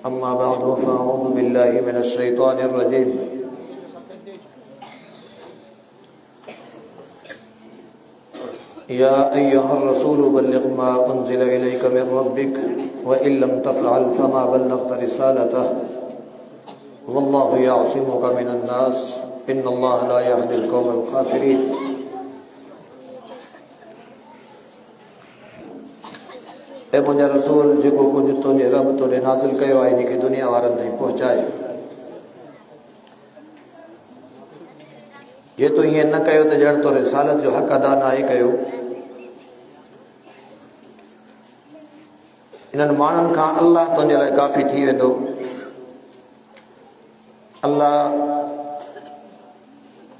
अम्मा बअद फ़अऊज़ु बिल्लाहि मिनश्शैतानिर्रजीम। या अय्युहर रसूल बल्लिग़ मा उन्ज़िला इलैका मिर रब्बिक व इन लम तफ़अल फ़मा बल्लग़्ता रिसालतहु वल्लाहु यअसिमुका मिनन नास इन्नल्लाहा ला यहदिल क़ौमल काफ़िरीन। ए मुंहिंजा रसूल जेको कुझु तुंहिंजे रब तोरे नाज़िल कयो आहे इन खे दुनिया वारनि ताईं पहुचाए। जे तूं ईअं न कयो त ॼण तो रिसालत जो हक़ अदा नाहे कयो। इन्हनि माण्हुनि खां अल्लाह तुंहिंजे लाइ काफ़ी थी वेंदो। अल्लाह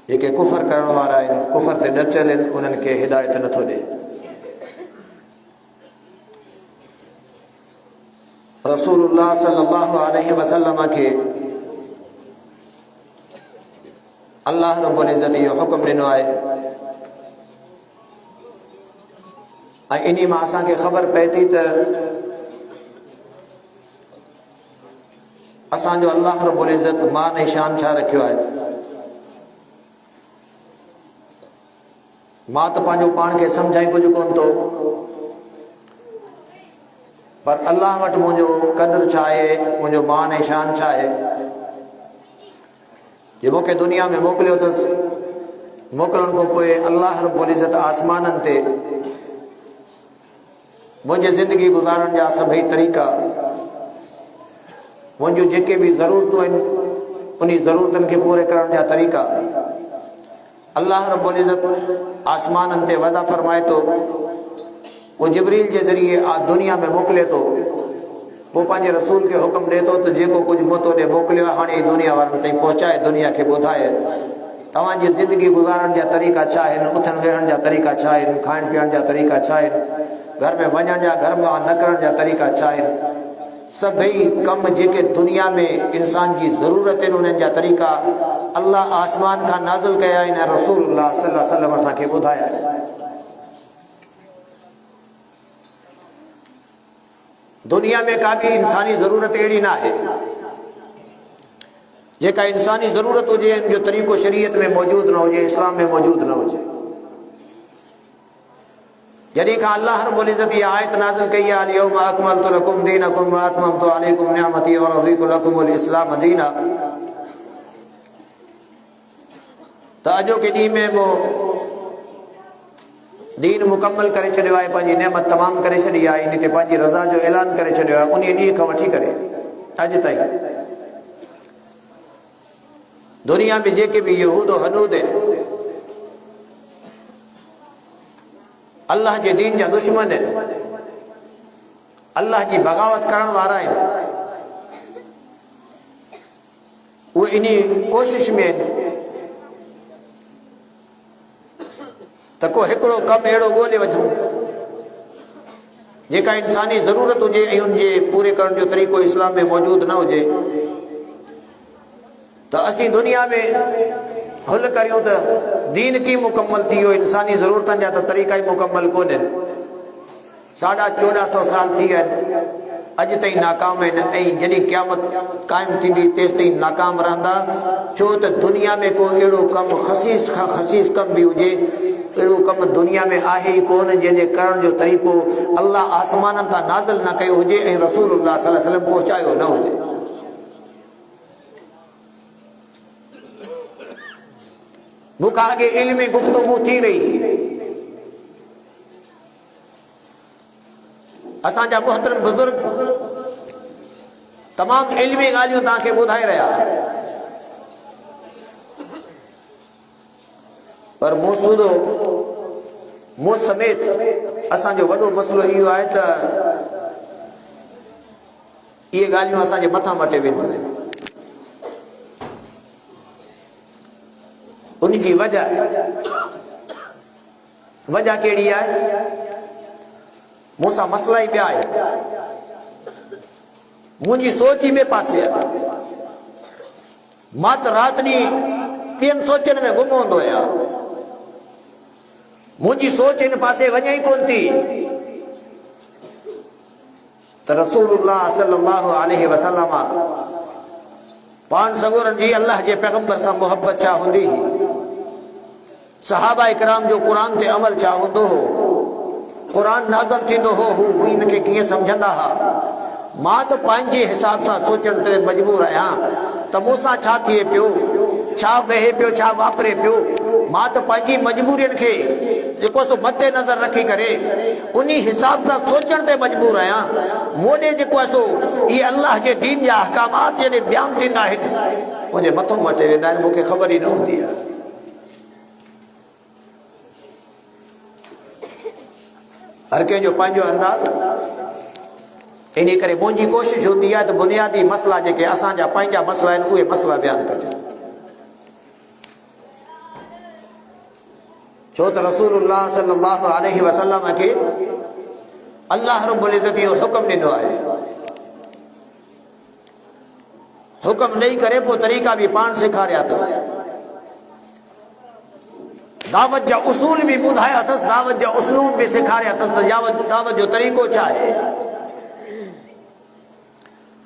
जेके कुफ़र करण वारा आहिनि, कुफ़र ते ॾटियल आहिनि, उन्हनि खे हिदायत नथो ॾे। रसूलुल्लाह सल्लल्लाहु अलैहि वसल्लम के अल्लाह रब्बुल इज़्ज़त इहो हुक्म ॾिनो आहे ऐं इन्ही मां असांखे ख़बर पए थी त असांजो अल्लाह रब्बुल इज़्ज़त मान ऐं शान छा रखियो आहे। मां त पंहिंजो पाण खे सम्झाई कुझु कोन थो, पर अल्लाह वटि मुंहिंजो क़दुरु छा आहे, मुंहिंजो मान ऐं शान छा आहे। जे मूंखे दुनिया में मोकिलियो अथसि, मोकिलण खां पोइ अल्लाह रब्बुल इज़्ज़त आसमाननि ते मुंहिंजे ज़िंदगी गुज़ारण जा सभई तरीक़ा, मुंहिंजूं जेके बि ज़रूरतूं आहिनि उन ज़रूरतनि खे पूरे करण जा तरीक़ा अल्लाह रब्बुल इज़्ज़त आसमाननि ते वज़ा फ़रमाए थो। वो जिब्रील के ज़रिए दुनिया में मोकिले तो, वो पंहिंजे रसूल के हुक्म ॾे थो त जेको कुझु मूं तोॾे मोकिलियो आहे हाणे दुनिया वारनि ताईं पहुचाए, दुनिया खे ॿुधाए तव्हांजी ज़िंदगी गुज़ारण जा तरीक़ा छा आहिनि, उथण वेहण जा तरीक़ा छा आहिनि, खाइण पीअण जा तरीक़ा छा आहिनि, घर में वञण जा, घर मां निकिरण जा तरीक़ा छा आहिनि। सभई कम जेके दुनिया में इंसान जी ज़रूरत आहिनि उन्हनि जा तरीक़ा अल्लाह आसमान खां नाज़िल कया आहिनि ऐं रसूलुल्लाह सल्लल्लाहु अलैहि वसल्लम असांखे ॿुधाया आहिनि। दुनिया में का भी इंसानी ज़रूरत अड़ी ना है जेका इंसानी ज़रूरत हुजे जो तरीक़ो शरीयत में मौजूद न हुजे, इस्लाम में मौजूद न हुजे। जॾहिं खां अल्लाह रब्बुल इज़्ज़त इहा आयत नाज़िल कई आहे, अल-यौम अकमलतु लकुम दीनकुम व अतममतु अलैकुम निअमती व रज़ीतु लकुमुल इस्लाम दीना, त अॼोके ॾींहं में मूं दीन मुकम्मल करे छॾियो आहे, पंहिंजी नेमत तमामु करे छॾी आहे, इन ते पंहिंजी रज़ा जो ऐलान करे छॾियो आहे। उन ॾींहं खां वठी करे अॼु ताईं दुनिया में जेके बि यहूद हनूद आहिनि, अल्लाह जे दीन जा दुश्मन आहिनि, अल्लाह जी बग़ावत करण वारा आहिनि, उहे इन कोशिश में आहिनि त को हिकिड़ो कमु अहिड़ो ॻोल्हे वठूं जेका इंसानी ज़रूरत हुजे ऐं उनजे पूरे करण जो तरीक़ो इस्लाम में मौजूद न हुजे, त असीं दुनिया में हुल करियूं त दीन की मुकम्मल थी वियो, इंसानी ज़रूरतनि जा त तरीक़ा ई मुकम्मल कोन्हनि। 1450 साल थी विया आहिनि, अॼु ताईं नाकाम आहिनि ऐं जॾहिं क़यामत क़ाइमु थींदी तेसि ताईं नाकाम रहंदा। छो त दुनिया में को अहिड़ो कमु ख़सीस खां ख़सीस कमु बि हुजे, अहिड़ो कमु दुनिया में आहे ई कोन जंहिंजे करण जो तरीक़ो अल्लाह आसमाननि तां नाज़िल न कयो हुजे ऐं रसूलुल्लाह सल्लल्लाहु अलैहि वसल्लम पहुचायो न हुजे। मूंखां अॻे इल्मी गुफ़्तगू थी रही, असांजा मुहतरम बुज़ुर्ग तमामु इल्मी ॻाल्हियूं तव्हांखे ॿुधाए रहिया, पर मूं सूदो मूं समेत असांजो वॾो मसइलो इहो आहे त इहे ॻाल्हियूं असांजे मथां मटे वेंदियूं आहिनि। उनजी वजह कहिड़ी आहे? मूंसां मसला ई ॿिया आहिनि, मुंहिंजी सोच ई ॿिए पासे आहे। मां त राति ॾींहुं ॿियनि सोचनि में गुम हूंदो आहियां, मुंहिंजी सोच इन पासे वञे ई कोन थी। त त रसूलुल्लाह सल्लल्लाहु अलैहि वसल्लम पान सगोरन जी अल्लाह जे पैगंबर सां मोहब्बत छा हूंदी हुई, सहाबा इकराम जो कुरान ते अमल छा हूंदो हो, कुरान नाज़िल थींदो हो हू इनके कीअं सम्झंदा हा। मां त पंहिंजे हिसाब सां सोचण ते मजबूर आहियां त मूंसां छा थिए पियो, छा वेहे पियो, छा वापरे पियो। मां त पंहिंजी मजबूरियुनि खे जेको सो मद्दे नज़र रखी करे उन हिसाब सां सोचण ते मजबूर आहियां। मोॾे जेको आहे सो इहे अल्लाह जे दीन जा अहकामात जॾहिं बयान थींदा आहिनि मुंहिंजे मथो मटे वेंदा आहिनि, मूंखे ख़बर ई न हूंदी आहे। हर कंहिंजो पंहिंजो अंदाज़, इन करे मुंहिंजी कोशिशि हूंदी आहे त बुनियादी मसला जेके असांजा पंहिंजा मसला आहिनि उहे मसला बयानु कजनि। छो त रसूलुल्लाह सल्लल्लाहु अलैहि वसल्लम खे अल्लाह रब्बुल इज़्ज़त इहो हुक्म ॾिनो आहे। हुक्म ॾेई करे पोइ तरीक़ा बि पाण सेखारिया अथसि, दावत जा उसूल भी ॿुधाया अथसि, दावत जा उसूल भी सेखारिया अथसि त दावत जो तरीक़ो छा आहे।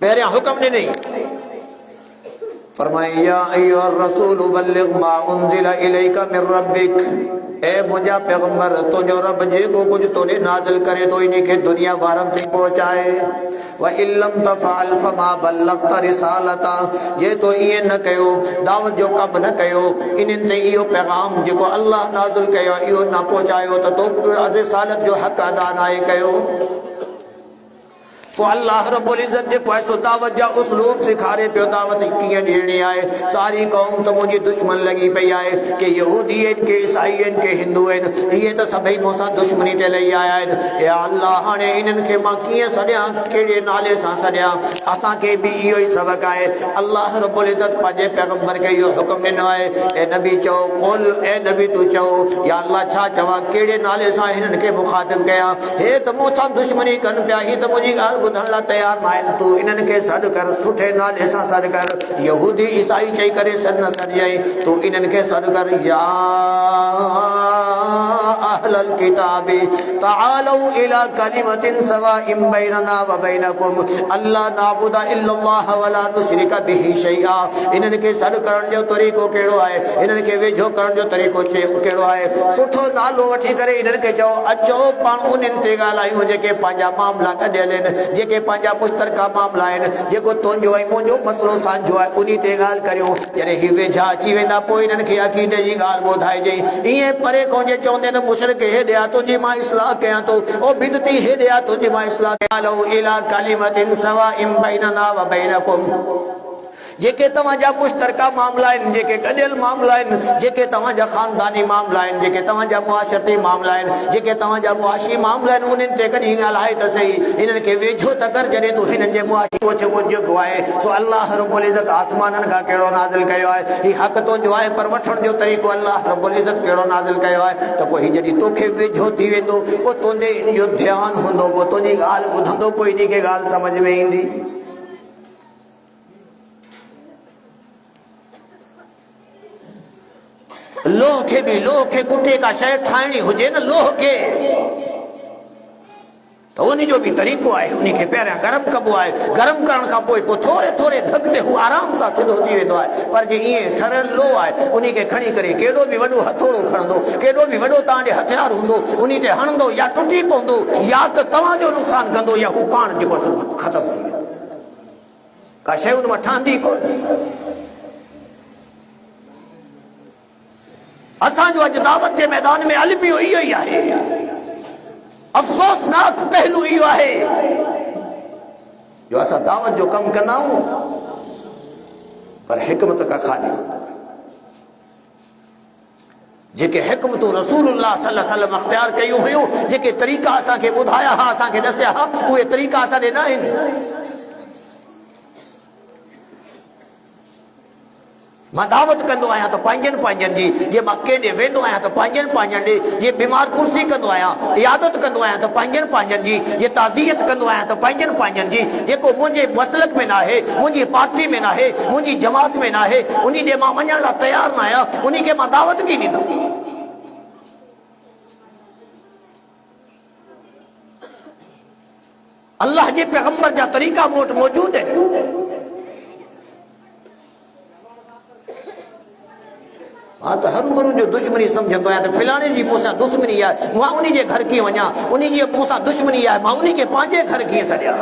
पहिरियां हुक्म ॾिनई, फरमाई या अय्युहर रसूल बल्लिग मा उनज़िला इलैका मिन रब्बिक, ए मुंहिंजा पैगंबर तुंहिंजो रब जेको कुझु तोॾे नाज़िल करे थो इन खे दुनिया वारनि ताईं पहुचाए। व इल्लम तफ़अल फमा बल्लग़त रिसालता, जे तो ईअं न कयो, दावत जो कमु न कयो, इन्हनि ते इहो पैगाम जेको अल्लाह नाज़िल कयो इहो न पहुचायो त तो रिसालत जो हक़ अदा नाहे कयो। पोइ अल्लाह रब्बुल इज़्ज़त जेको आहे सो दावत जा उसलूब सेखारे पियो, दावत कीअं ॾियणी आहे। सारी क़ौम त मुंहिंजी दुश्मन लॻी पई आहे, के यहूदी आहिनि, के ईसाई आहिनि, के हिंदू आहिनि, इहे त सभई मूंसां दुश्मनी ते लही आया आहिनि। या अल्लाह, हाणे इन्हनि खे मां कीअं सॾियां, कहिड़े नाले सां सॾियां। असांखे बि इहो ई सबक़ आहे। अल्लाह रब्बुल इज़्ज़त पंहिंजे पैगंबर खे इहो हुक्म ॾिनो आहे, ए नबी चओ, कुल ए नबी तूं चओ या अल्लाह छा चवां, कहिड़े नाले सां हिननि खे मुखातिब कयां। हे त मूंसां दुश्मनी कनि पिया, ही त मुंहिंजी ॻाल्हि ॿुधण लाइ तयार न आहिनि। तूं इन्हनि खे सॾु कर, सुठे नाले सां सॾु कर। यहूदी ईसाई चई करे सॾु न सॾिजाई, तूं इन्हनि खे सॾु कर, या अहलल किताबी तआलू इला कलिमतिन सवाइम बैनना व बैनकुम अल्ला नाबुदा इल्लल्लाह वला नुशरिका बिही शैआ। इन्हनि खे सॾु करण जो तरीक़ो कहिड़ो आहे, इन्हनि खे वेझो करण जो तरीक़ो कहिड़ो आहे। सुठो नालो वठी करे इन्हनि खे चओ, अचो पाण उन्हनि ते ॻाल्हायूं जेके पंहिंजा मामला गॾियल आहिनि, जेके पंहिंजा मुश्तरका मामला आहिनि, जेको तुंहिंजो ऐं मुंहिंजो मसलो साझो आहे, उन ते ॻाल्हि करियूं। जॾहिं ही वेझा अची वेंदा पोइ इन्हनि खे अक़ीदे जी ॻाल्हि ॿुधाइजांइ। ईअं परे खां जे चवंदे त मुशरिक हेॾे आ, तुंहिंजी मां इस्लाह कयां थो, ओ बिदती हेॾे आ, तुंहिंजी मां इस्लाह कयां। लौ इला कलिमतिन सवाइम बैनना व बैनकुम, जेके तव्हांजा मुश्तरका मामला आहिनि, जेके गॾियल मामला आहिनि, जेके तव्हांजा ख़ानदानी मामला आहिनि, जेके तव्हांजा मुआशरती मामला आहिनि, जेके तव्हांजा मुआशी मामला आहिनि, उन्हनि ते कॾहिं ॻाल्हाए त सही। हिननि खे वेझो त कर, जॾहिं तूं हिननि जे मुआशी को जेको आहे सो अल्लाह रब्बुल इज़्ज़त आसमाननि खां कहिड़ो नाज़िल कयो आहे, ही हक़ तुंहिंजो आहे, पर वठण जो तरीक़ो अल्लाह रब्बुल इज़्ज़त कहिड़ो नाज़िल कयो आहे। त पोइ ही जॾहिं तोखे वेझो थी वेंदो, पोइ तुंहिंजे इन जो ध्यानु हूंदो, पोइ तुंहिंजी ॻाल्हि ॿुधंदो, पोइ इन खे ॻाल्हि सम्झ में ईंदी। लोह खे बि, लोह खे कुटे का शइ ठाहिणी हुजे न, लोह खे त उन जो बि तरीक़ो आहे। उन खे पहिरियां गरम कबो आहे, गरम करण खां पोइ थोरे थोरे धक ते हू आराम सां सिधो थी वेंदो आहे। पर जे ईअं ठरियल लोह आहे, उन खे खणी करे केॾो बि वॾो हथोड़ो खणंदो, केॾो बि वॾो तव्हां ॾे हथियार हूंदो, उन ते हणंदो या टुटी पवंदो, या त तव्हांजो नुक़सानु कंदो, या हू पाण जेको ख़तमु थी वेंदो। का शइ उन मां ठहंदी कोन। असांजो अॼु दावत जे मैदान में अलमियो इहो ई आहे। अफ़सोसनाक पहलू इहो आहे जो असां दावत जो कमु कंदा आहियूं, पर हिकमत का खाली जेके हिकमतूं रसूलुल्लाह सल्लल्लाहु अलैहि वसल्लम अख़्तियार कयूं हुयूं, जेके तरीक़ा असांखे ॿुधाया हा, असांखे ॾसिया हा, उहे तरीक़ा असां ॾे न आहिनि। मां दावत कंदो आहियां त पंहिंजनि पंहिंजनि जी, जे मां केॾे वेंदो आहियां त पंहिंजनि पंहिंजनि ॾे, जे बीमार कुर्सी कंदो आहियां, इयादत कंदो आहियां त पंहिंजनि पंहिंजनि जी, जे ताज़ियत कंदो आहियां त पंहिंजनि पंहिंजनि जी। जेको मुंहिंजे मसलक में न आहे, मुंहिंजी पार्टी में न आहे, मुंहिंजी जमात में न आहे, उन ॾे मां वञण लाइ तयारु न आहियां, उन खे मां दावत कीअं ॾींदुमि। अल्लाह जे पैगंबर जा तरीका वोट मौजूद है। हाँ तो हर मरू जो दुश्मनी समझंदो है तो फिलाने जी मूसा दुश्मनी है मां उन्हीं जे घर की वञा, उन्हीं जी मूसा दुश्मनी है मां उन्हीं के पांजे घर की सड़िया।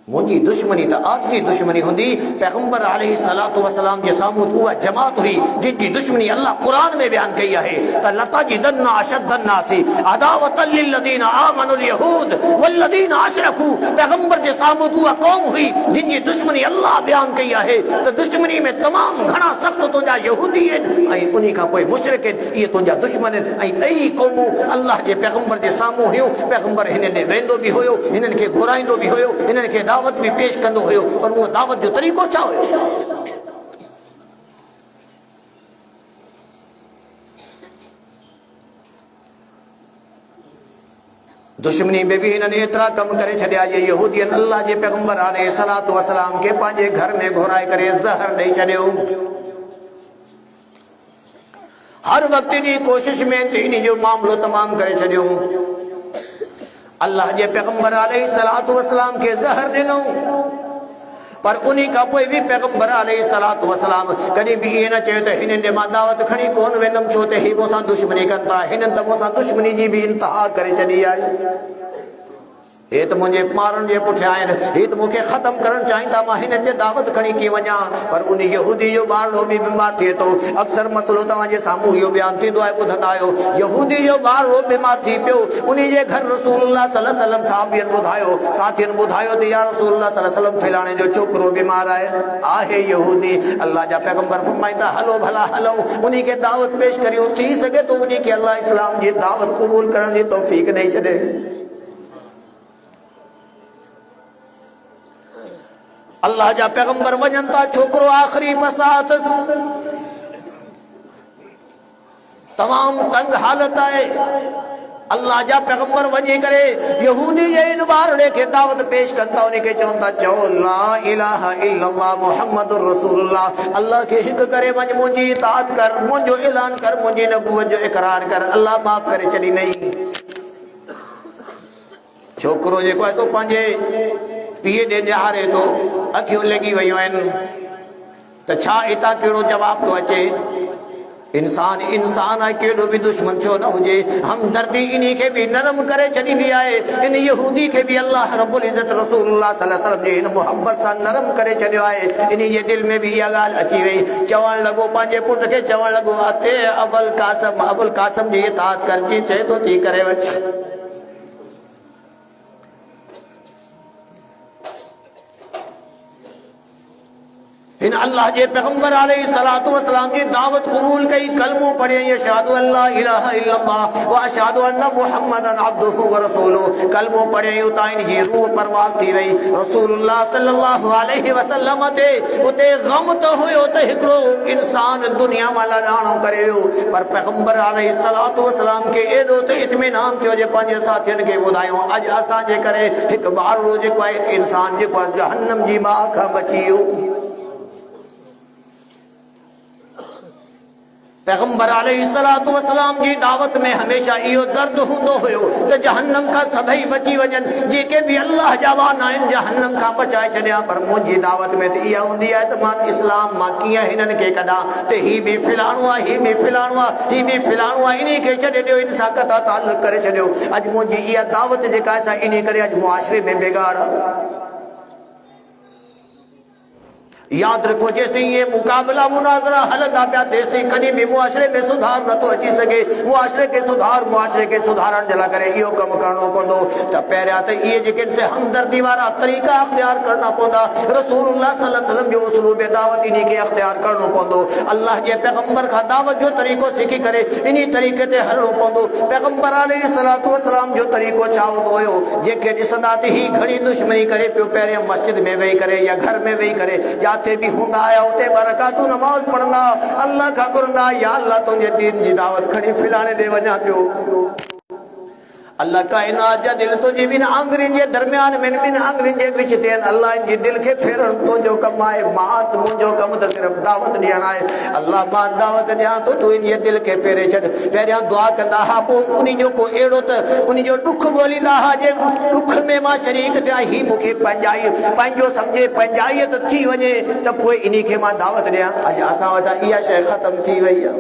मुझी दुश्मनी तो आखिरी दुश्मनी होंदी पैगंबर अलैहिस्सलातु वस्सलाम के सामू हुआ जमात हुई जिनकी दुश्मनी अल्लाह कुरान में बयान कई है। त लतजिदन्ना अशद्दन्नासी अदावतल लिल्लज़ीना आमनुल यहूद वल्लज़ीना अशरकू। पैगंबर के सामू हुआ कौम हुई जिनकी दुश्मनी अल्लाह बयान कई है। तो दुश्मनी में तमाम घना सख्त तुझा यहूदी है उन्हीं का कोई मुशरिक है, ये तुझा दुश्मन है। ऐ कौम अल्लाह के पैगंबर के सामू हुयो, पैगंबर हिनने वेंदो भी होयो, हिनन के घुराइंदो भी होयो, हिनन के दावत भी पेश कंदो हुयो, पर वो दावत जो तरीको छा हुयो। दुश्मनी में भी इन्होंने इतना कम करे छड़िया ये यहूदी अल्लाह जे पैगंबर अलैहिस्सलातु वस्सलाम के पांजे घर में घुराए करे जहर दे छड़ियो। हर वक्त की कोशिश में तीन जो मामलो तमाम करे छड़ियो। अल्लाह जे पैगंबर अलैहिस्सलातु वस्सलाम के जहर दिनो, पर उन्हीं का कोई भी पैगंबर अलैहिस्सलातु वस्सलाम कभी भी ये न चहे तो हिनन मां दावत खणी कोन वेंदम छो ते ही मोसा दुश्मनी कंता हिनन त मोसा दुश्मनी जी भी इंतहा करे छड़ी आई। ये तो मुझे मारण जे पुठिया आहिनि, ये तो मुझे खत्म करण चाहिता मां हिनन जे दावत खणी की वञा, पर उन यहूदी जो ॿारड़ो भी बीमार थिए तो अक्सर मसलो तव्हां जे साम्हूं इहो बयान थींदो आहे ॿुधंदा आहियो। यहूदी जो ॿारड़ो बीमार थी पियो, उन जे घर रसूलुल्लाह सल्लल्लाहु अलैहि वसल्लम साहबियन ॿुधायो साथियन ॿुधायो त या रसूलुल्लाह सल्लल्लाहु अलैहि वसल्लम फिलाणे जो छोकरो बीमार आहे यहूदी। अल्लाह जा पैगंबर फरमाईंदा हलो भला हलो उन्हीं के दावत पेश करियो, थी सके तो उन्हीं के अल्लाह इस्लाम जी दावत कबूल करण जी तौफीक ॾेई छॾे। अल्लाह जा पैगंबर वजनता छोकरो आखिरी पसात तमाम तंग हालत है। अल्लाह जा पैगंबर वञी करे यहूदी जे इन ॿारड़े के दावत पेश कंदा, उन्हीं के चवंदा चओ ला इलाहा इल्लल्लाह मुहम्मदुर रसूलुल्लाह। अल्लाह के हिक करे वञ, मुंहिंजी इताअत कर, मुंहिंजो ऐलान कर, मुंहिंजी नबूवत जो इकरार कर, अल्लाह माफ करे छॾी नहीं। छोकरो जेको आहे सो पंहिंजे पीए ॾे निहारे तो अखियूं लगी वयूं आहिनि त छा इता कहिड़ो जवाब तो अचे। इंसान इंसान आहे, केॾो भी दुश्मन छो न हुजे, हमदर्दी इन्हीं के भी नरम करे छॾींदी आहे। इन यहूदी के भी अल्लाह रब्बुल इज्जत रसूलुल्लाह सल्लल्लाहु अलैहि वसल्लम जे इन मोहब्बत सां नरम करे छॾियो आहे। इन्हीं जे दिल में भी इहा ॻाल्हि अची वई, चवण लॻो पंहिंजे पुट खे चवण लॻो अते अबुल कासम जी इताअत कर, जी चए तो थी करे वठ। इन अल्लाह जे पैगंबर अलैहिस्सलातु वस्सलाम की दावत कबूल कई, कलमो पढ़े अशहदु अल्ला इलाहा इल्लल्लाह व अशहदु अन्ना मुहम्मदन अब्दुहु व रसूलुहु। कलमो पढ़े उतां इन जी रूह परवाज़ थी वई। रसूलुल्लाह सल्लल्लाहु अलैहि वसल्लम ते उते गम तो हुयो त हिकड़ो इंसान दुनिया में लाडाणो करे वियो, पर पैगंबर अलैहिस्सलातु वस्सलाम के एडो त इत्मीनान थियो जे पंहिंजे साथियन खे ॿुधायो अॼु असां जे करे हिकु ॿारड़ो जेको आहे इंसान जेको आहे जहन्नम जी बाहि खां बची वियो। पैगंबर अलैहिस्सलातु वस्सलाम जी दावत में हमेशा इहो दर्द हुंदो हुयो त जहन्नम का सभई बची वञनि, जेके भी अल्लाह जा वाना आहिनि जहन्नम का बचाए छॾिया। पर मुंहिंजी दावत में त इहा हूंदी आहे त मां इस्लाम मां कीअं हिननि खे कढां, त ही भी फिलाणो आहे, ही भी फिलाणो आहे, ही भी फिलाणो आहे, इन्हीं खे छॾे ॾियो, इन सां कता ताल्लुक़ करे छॾियो। अॼु मुंहिंजी इहा दावत जेका आहे इन करे अॼु मुआशरे में बिगाड़ आहे। याद रखो जेसि ये मुकाबला मुनाजरा हलंदा पिया तेसि कहीं भी मुआशरे में सुधार नथो अची सके। मुआशरे के सुधारण जे लाइ करे इहो कमु करणो पवंदो त पहिरियां त इहे जेके से हमदर्दी वारा तरीक़ा अख्तियार करना पवंदा। रसूलुल्लाह सल्लल्लाहु अलैहि वसल्लम जो उसलूब दावत इन्हीं खे अख्तियार करणो पवंदो। अल्लाह जे पैगंबर खां दावत जो तरीक़ो सिखी करे इन्हीं तरीक़े ते हलणो पवंदो। पैगंबर अलैहिस्सलातु वस्सलाम जो तरीक़ो छा हूंदो हुयो, जेके ॾिसंदा त ही घणी दुश्मनी करे पियो, पहिरियों मस्जिद में वेही करे या घर में वेही करे जाते भी हुंदा आया उते बरकातू नमाज पढ़ंदा, अल्लाह का घुरंदा या अल्लाह तुंहिंजे दीन जी दावत खणी फिलाणे ॾे वञा पियो। अल्लाह कायनात जा दिल तो जी बिन आंगरिन जे दरमियान में बिन आंगरिन जे विच ते अल्लाह इन जे दिल के फेरन तो जो कम आए मात मुंजो कम तो सिर्फ दावत दियाना है अल्लाह मां दावत दिया तो तू इन जे दिल के फेरे छड पहिरियां दुआ कंदा हा पो उनी जो को एड़ो त उनी जो दुख गोलींदा हा जे दुख में मां शरीक थिया ही मुखे पंजाई पंजो समझे पंजायत थी वने त पोइ इनी के मां दावत दिया अज असा वटा इया शय खत्म थी वई है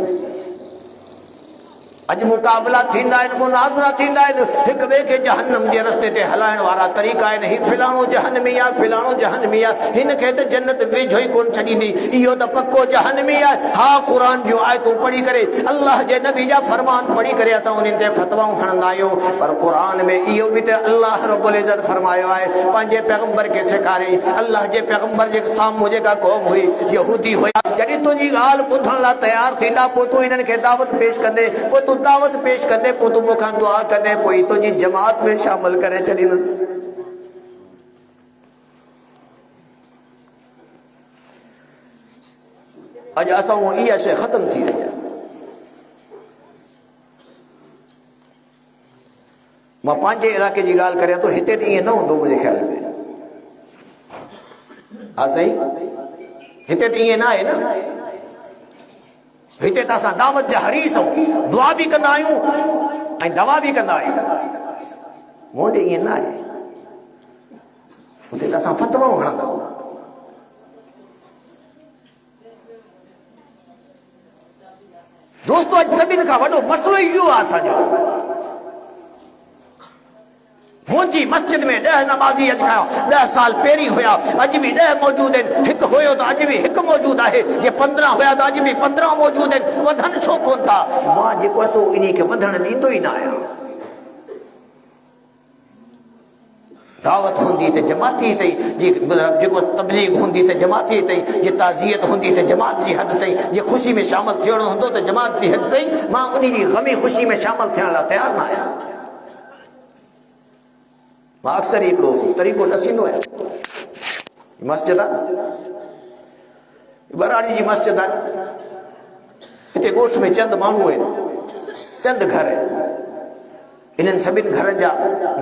अज मुकाबला थींदा आहिनि मुनाज़रा थींदा आहिनि हिक ॿिए खे जहन्नम जे रस्ते ते हलाइण वारा तरीक़ा आहिनि ही फिलाणो जहन्नमी आहे फिलाणो जहन्नमी आहे हिन खे त जन्नत वेझो ई कोन छॾींदी इहो त पक्को जहन्नमी आहे हा क़ुरान जूं आयतूं पढ़ी करे अल्लाह जे नबी जा फरमान पढ़ी करे असां उन्हनि ते फतवाऊं हणंदा आहियूं पर क़ुरान में इहो बि त अल्लाह रब्बुल इज़्ज़त फरमायो आहे पंहिंजे पैगंबर खे सेखारे अल्लाह जे पैगंबर जे साम्हूं जेका क़ौम हुई यहूदी हुया जॾहिं तुंहिंजी ॻाल्हि ॿुधण लाइ तयारु थींदा पोइ तूं हिननि खे दावत पेश कंदे पोइ तूं दावत पेश कंदे पोइ तूं मूंखां दुआ कंदे पोइ तुंहिंजी जमात में शामिल करे छॾींदुसि अॼु असां इहा शइ ख़तम थी वई आहे मां पंहिंजे इलाइक़े जी ॻाल्हि करियां थो हिते त ईअं न हूंदो मुंहिंजे ख़्याल में हा साईं हिते त ईअं न आहे न हिते त असां दावत जा हरीस आहियूं दुआ बि कंदा आहियूं ऐं दवा बि कंदा आहियूं मूं ॾे ईअं न आहे हुते त असां फतवाऊं हणंदा आहियूं दोस्तो अॼु सभिनि खां वॾो मसइलो इहो आहे असांजो मुंहिंजी मस्जिद में 10 नमाज़ी अॼु खां 10 साल पहिरीं हुया अॼु बि 10 मौजूद आहिनि हिकु हुयो त अॼु बि हिकु मौजूद आहे जे 15 हुया त अॼु बि 15 मौजूद आहिनि वधनि छो कोन था मां जेको आहे सो इन खे वधण ॾींदो ई न आहियां दावत हुंदी त जमाती तई जेको तबलीग हुंदी त जमाती तई जे ताज़ियत हुंदी त जमात जी हद तई जे ख़ुशी में शामिल थियणो हूंदो त जमात जी हद तई मां उन जी ग़मी ख़ुशी में शामिल थियण लाइ तयारु न आहियां मां अक्सर हिकिड़ो तरीक़ो ॾसींदो आहियां मस्जिद आहे बराड़ी जी मस्जिद आहे हिते ॻोठ में चंद माण्हू आहिनि चंद घर आहिनि इन्हनि सभिनि घरनि जा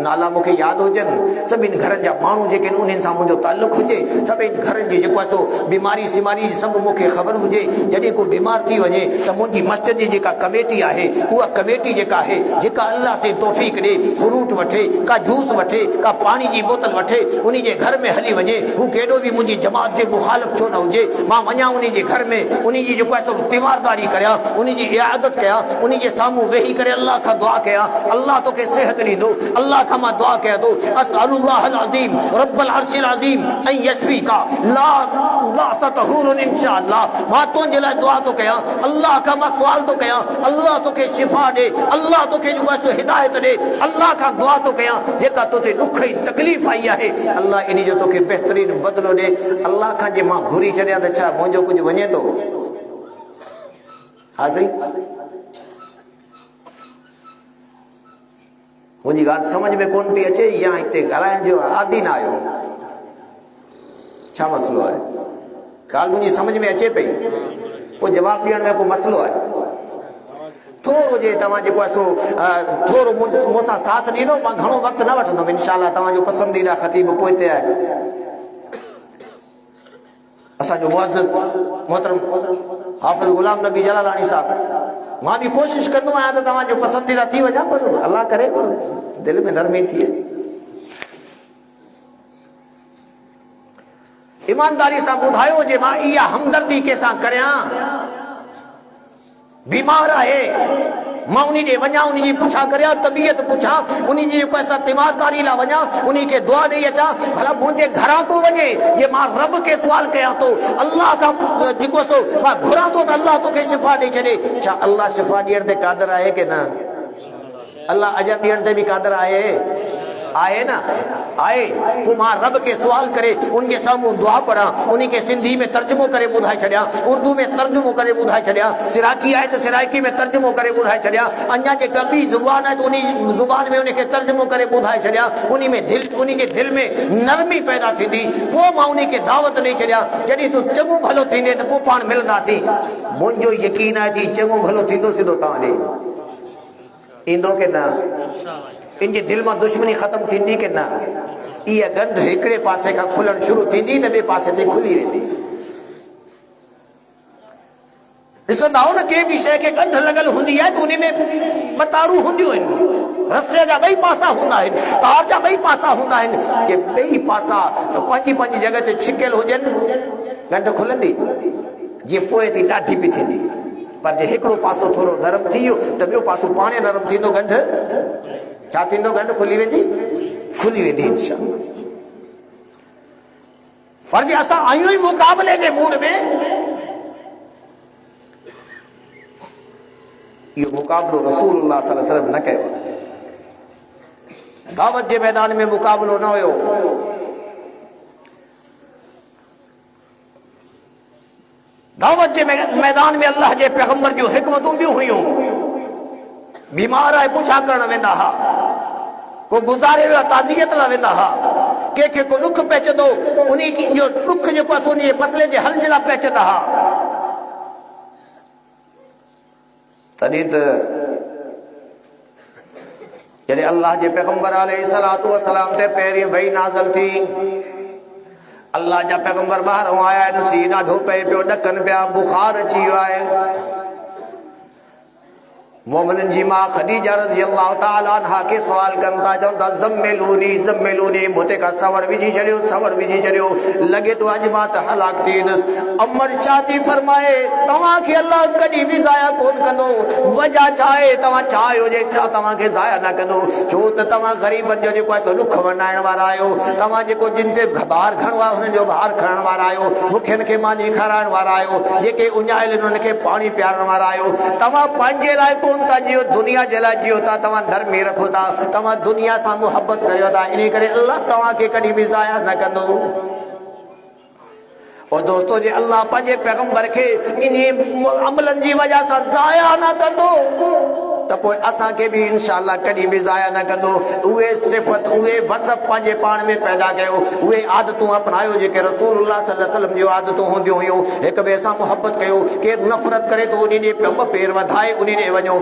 नाला मूंखे यादि हुजनि सभिनि घरनि जा माण्हू जेके आहिनि उन्हनि सां मुंहिंजो तालुक़ु हुजे सभिनि घरनि जी जेको आहे सो बीमारी सीमारी सभु मूंखे ख़बर हुजे जॾहिं को बीमार थी वञे त मुंहिंजी मस्जिद जी जेका कमेटी आहे उहा कमेटी जेका आहे जेका अल्लाह से तौफ़ीक़ ॾे फ्रूट वठे का जूस वठे का पाणी जी बोतल वठे उन जे घर में हली वञे हू केॾो बि मुंहिंजी जमात जे मुखालिफ़ छो न हुजे मां वञा उन जे घर में उन जी जेको आहे सो तीमारदारी करियां उन जी इआदत कयां उन जे साम्हूं वेही करे अल्लाह खां दुआ कयां अल्लाह तोखे सेहत ॾींदो अल्लाह खां मां दुआ कयां थो असअलुल्लाहल अज़ीम रब्बल अर्शिल अज़ीम ऐं यशफीका ला ला सतहुरुन इंशाअल्लाह मां तुंहिंजे लाइ दुआ थो कयां अल्लाह खां मां सुवाल थो कयां अल्लाह तोखे शिफ़ा ॾे अल्लाह तोखे जेको आहे सो हिदायत ॾे अल्लाह खां दुआ थो कयां जेका तोते ॾुख ऐं तकलीफ़ आई आहे अल्लाह इन जो तोखे बहितरीन बदिलो ॾे अल्लाह खां जे मां घुरी छॾियां त छा मुंहिंजो कुझु वञे थो हा साईं मुंहिंजी ॻाल्हि सम्झ में कोन पई अचे या हिते ॻाल्हाइण जो आदी न आहियो छा मसइलो आहे ॻाल्हि मुंहिंजी सम्झ में अचे पई पोइ जवाबु ॾियण में को मसइलो आहे थोरो जे तव्हां जेको आहे सो थोरो मूंसां साथ ॾींदो मां घणो वक़्तु न वठंदुमि इनशाअल्लाह तव्हांजो पसंदीदा ख़तीब पोइ ते आहे असांजो मुअज़्ज़िज़ मोहतरम हाफ़िज़ गुलाम नबी जलालानी साहब मां भी कोशिश कंदो आहियां त तव्हांजो पसंदीदा थी वञा पर अल्लाह करे दिल में नरमी थिए ईमानदारी सां ॿुधायो जे मां इहा हमदर्दी कंहिंसां करियां बीमार आहे मां उन ॾे वञा उन जी पुछा करियां तबियत पुछा उन जी जेको असां तीमारदारी लाइ वञा उन खे दुआ ॾेई अचां भला मुंहिंजे घरां थो वञे जे मां रब खे सुवाल कयां थो अल्लाह खां जेको सो मां घुरां थो त अल्लाह तोखे शिफ़ा ॾेई छॾे छा अल्लाह शिफ़ा ॾियण ते क़ादिर आहे की न अल्लाह अजर ॾियण ते बि क़ादिर आहे न आहे पोइ मां रब खे सुवाल करे उनजे साम्हूं दुआ पढ़ां उन खे सिंधी में तर्जुमो करे ॿुधाए छॾियां उर्दू में तर्जुमो करे ॿुधाए छॾियां सिराकी आहे त सिराकी में तर्जुमो करे ॿुधाए छॾियां अञा जेका ॿी ज़ुबान आहे त उन ज़ुबान में उनखे तर्जुमो करे ॿुधाए छॾियां उन जे दिलि में नरमी पैदा थींदी पोइ मां उन खे दावत ॾेई छॾियां जॾहिं तूं चङो भलो थींदे त पोइ पाण मिलंदासीं मुंहिंजो यकीन आहे जी चङो भलो थींदो सिधो तव्हां ॾे ईंदो की न इनजे दिल में दुश्मनी खत्म थींदी कि ना? ये गंढ एकड़े पासे का खुलन शुरू थींदी त बे पासे ते खुली वेंदी। ॾिसंदा हो न के भी शइ खे गंढ लगल हुंदी है तो उन में बतारू हुंदियूं आहिनि, रस्से जा ॿई पासा हूंदा आहिनि, तार जा ॿई पासा हूंदा आहिनि, के ॿई पासा पंहिंजी पंहिंजी जगह ते छिकियल हुजनि, गंढ खुलंदी जीअं पोइ थी ॾाढी बि थींदी। पर जे हिकिड़ो पासो थोरो नरम थी वियो त ॿियो पासो पाणे नरम थींदो, गंढ छा थींदो? गंढ खुली वेंदी, खुली वेंदी इंशाअल्लाह। पर जे असां आहियूं ई मुक़ाबले जे मूड में, इहो मुक़ाबलो रसूलुल्लाह सल्लल्लाहु अलैहि वसल्लम न कयो। दावत जे मैदान में मुक़ाबलो न हुयो। दावत जे मैदान में अल्लाह जे पैगंबर जूं हिकमतूं बि हुयूं। बीमार आहे पुछा करण वेंदा हा, को गुज़ारे वियो ताज़ियत लाइ वेंदा हा, कंहिंखे को ॾुख पहुचंदो उन जो ॾुख जेको आहे उन मसइले जे हल जे लाइ पहुचंदा हा। तॾहिं त जॾहिं अल्लाह जे पैगंबर अलैहिस्सलातु वस्सलाम ते पहिरीं वही नाज़िल थी, अल्लाह जा पैगंबर ॿाहिरों आया आहिनि, सीउ ॾाढो पए पियो, ॾकनि पिया, बुखार अची वियो आहे। मोमिननि जी मां ख़दीजा रज़ियल्लाहु ताला अन्हा के सवाल कनि था, चवनि था ज़म्मिलूनी ज़म्मिलूनी, मूंते का सवड़ विझी छॾियो, सवड़ विझी छॾियो, लॻे थो अॼु मां त हलाक थी वेंदुसि। अमर छा थी फरमाए, तव्हांखे अल्लाह कॾहिं बि ज़ाया कोन कंदो। वजह छा आहे? तव्हां छा आहियो जे छा तव्हांखे ज़ाया न कंदो? छो त तव्हां ग़रीबनि जो जेको आहे सो ॾुख वंडाइण वारा आहियो, तव्हां जेको जिन ते भार खणो आहे हुननि जो भार खणण वारा आहियो, बुखियनि खे मानी खाराइण वारा आहियो, जेके उञाइल आहिनि उनखे पाणी पियारण वारा आहियो। तव्हां पंहिंजे लाइ कोन था जियो, दुनिया जे लाइ जियो था। तव्हां धर्मी रखो था, तव्हां दुनिया सां मुहबत करियो था, इन करे अल्लाह तव्हांखे कॾहिं बि ज़ाया न कंदो। और दोस्तों जे अल्लाह पंहिंजे पैगंबर खे इन अमलनि जी वजह सां ज़ाया न कंदो त पोइ असांखे बि इंशाअल्लाह कॾहिं बि ज़ाया न कंदो। उहे सिफ़त उहे वसफ़ पंहिंजे पाण में पैदा कयो, उहे आदतूं अपनायो जेके रसूलुल्लाह सल्लल्लाहु अलैहि वसल्लम जूं आदतूं हूंदियूं हुयूं। हिक ॿिए सां मुहबत कयो, केरु नफ़रत करे तो उन ॾे ॿ पेर वधाए उन ॾे वञो,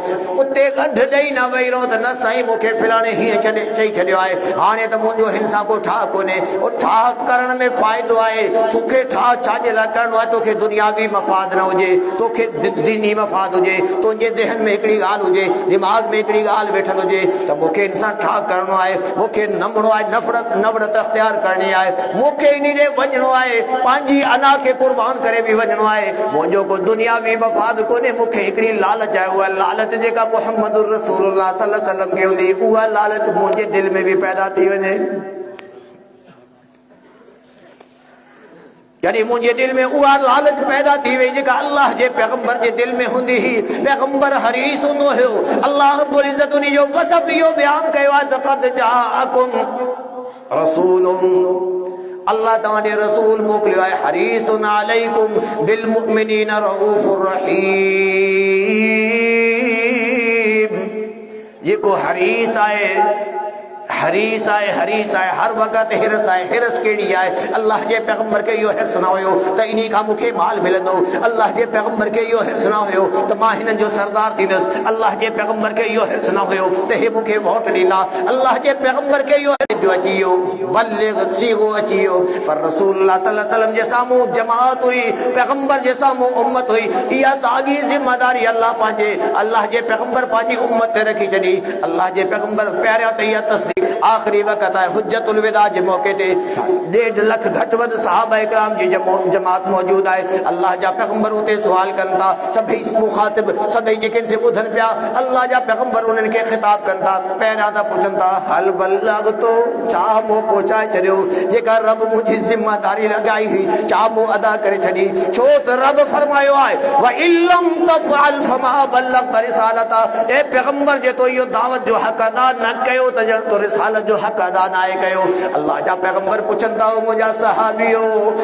उते गंढ ॾेई न वेही रहो त न साईं मूंखे फिलाणे हीअं चई छॾियो आहे, हाणे त मुंहिंजो हिन सां को ठाह कोन्हे। और ठाह करण में फ़ाइदो आहे, तोखे ठाह छाजे लाइ करिणो आहे? तोखे दुनियावी मफ़ाद न हुजे, तोखे दीनी मफ़ाद हुजे, तुंहिंजे ज़हन में हिकिड़ी ॻाल्हि हुजे, दिमाग़ में हिकिड़ी ॻाल्हि वेठल हुजे त मूंखे इन सां छा करिणो आहे, मूंखे नमणो आहे, नफ़रत अख़्तियार करणी आहे, मूंखे इन ॾे वञिणो आहे, पंहिंजी अना खे क़ुर्बान करे बि वञिणो आहे। मुंहिंजो को दुनियावी मफ़ाद कोन्हे, मूंखे हिकिड़ी लालच आहे, उहा लालच जेका मुहम्मद रसूलुल्लाह सल्लल्लाहु अलैहि वसल्लम खे हूंदी, उहा लालच मुंहिंजे दिलि में बि पैदा थी वञे। यानी मुझे दिल में उहा लालच पैदा थी वही जेका अल्लाह जे पैगंबर जे दिल में हुंदी ही। पैगंबर हरीस हुंदो हो, अल्लाह रब्बुल इज्जत उन जो वसफ इहो बयान कयो आहे त क़द जाअकुम रसूलुम, अल्लाह तव्हां ॾे रसूल मोकिलियो आहे, हरीसुन अलैकुम बिल मुमिनीन रऊफुर रहीम। जेको हरीस आहे, हरीस आहे, हरीस आहे, हर वक़्त हिरस आहे। हिरस कहिड़ी आहे? अल्लाह जे पैगंबर खे इहो हिरस न हुयो त इन खां मूंखे माल मिलंदो, अल्लाह जे पैगंबर खे इहो हिरस न हुयो त मां हिननि जो सरदार थींदुसि, अल्लाह जे पैगंबर खे इहो हिरस न हुयो त हे मूंखे वोट ॾींदा, अल्लाह जे पैगंबर खे इहो जो अची वियो, बल्लिग सीगो अची वियो। पर रसूलुल्लाह सल्लल्लाहु अलैहि वसल्लम जे साम्हूं जमात हुई, पैगंबर जे साम्हूं उम्मत हुई, इहा साॻी ज़िम्मेदारी अल्लाह जे पैगंबर पंहिंजी उम्मत ते रखी छॾी। अल्लाह जे पैगंबर पहिरियां त इहा तस्दीक, आख़िरी वक़्त आहे हुज्जतुल विदा जे मौक़े ते 1.5 लख घटि वधि सहाबा इकराम जी जमात मौजूद आहे। अल्लाह जा पैगंबर उते सुवाल कनि था, सभई मुखातिब, सभई जेके से ॿुधनि पिया, अल्लाह जा पैगंबर उन्हनि खे ख़िताब कनि था। पहिरियां त पुछनि था हल बल्लग तो, छा मूं पहुचाए छॾियो? जेका रब मुंहिंजी ज़िम्मेदारी लॻाई हुई, छा मूं अदा करे छॾी? छो त रब फरमायो आहे व इल्लम तफ़अल फमा बल्लगत रिसालता, ए पैगंबर जे तो इहो दावत जो हक़ अदा न कयो त ॼण तो रिसालत जो हक़ अदा न आहे कयो। अल्लाह जा पैगंबर पुछनि था, ओ मुंहिंजा सहाबियो,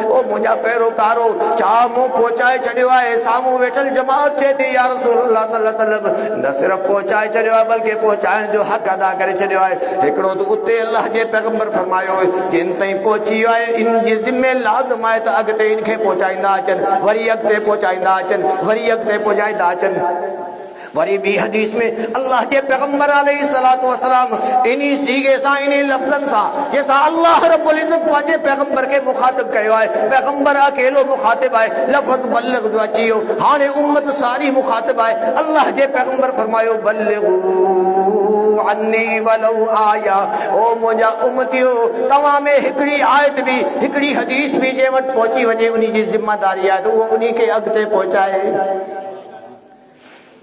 ओ मुंहिंजा पैरोकारो, छा मूं पहुचाए छॾियो आहे? साम्हूं वेठल जमात चए थी या रसूलुल्लाह सल्लल्लाहु अलैहि वसल्लम न सिर्फ़ पहुचाए छॾियो आहे बल्कि पहुचाइण जो हक़ अदा करे छॾियो आहे। हिकिड़ो त उते अल्लाह जे पैगंबर फरमायो जिन ताईं पहुची वियो आहे इन जी ज़िम्मे लाज़िम आहे त अॻिते इनखे पहुचाईंदा अचनि, वरी अॻिते पहुचाईंदा अचनि, वरी अॻिते पहुचाईंदा अचनि। वरी भी हदीस में अल्लाह के पैगंबर अलैहिस्सलातु वस्सलाम इन्हीं सीगे सा इन्हीं लफ्ज़न सा जैसा अल्लाह रब्बुल इज्जत पांचे पैगंबर के मुखातिब कयो है, पैगंबर अकेलो मुखातिब है, लफ्ज़ बल्लिग जो अचियो हाने उम्मत सारी मुखातिब है। अल्लाह के पैगंबर फरमायो बल्लिगू अन्नी वलौ आया, ओ मुंहिंजा उम्मतियो तव्हां में हिकिड़ी आयत भी हिकिड़ी हदीस भी जे वटि पहुची वञे उन्ही जी ज़िम्मेदारी आहे त उहो उन्ही खे अॻिते पहुचाए।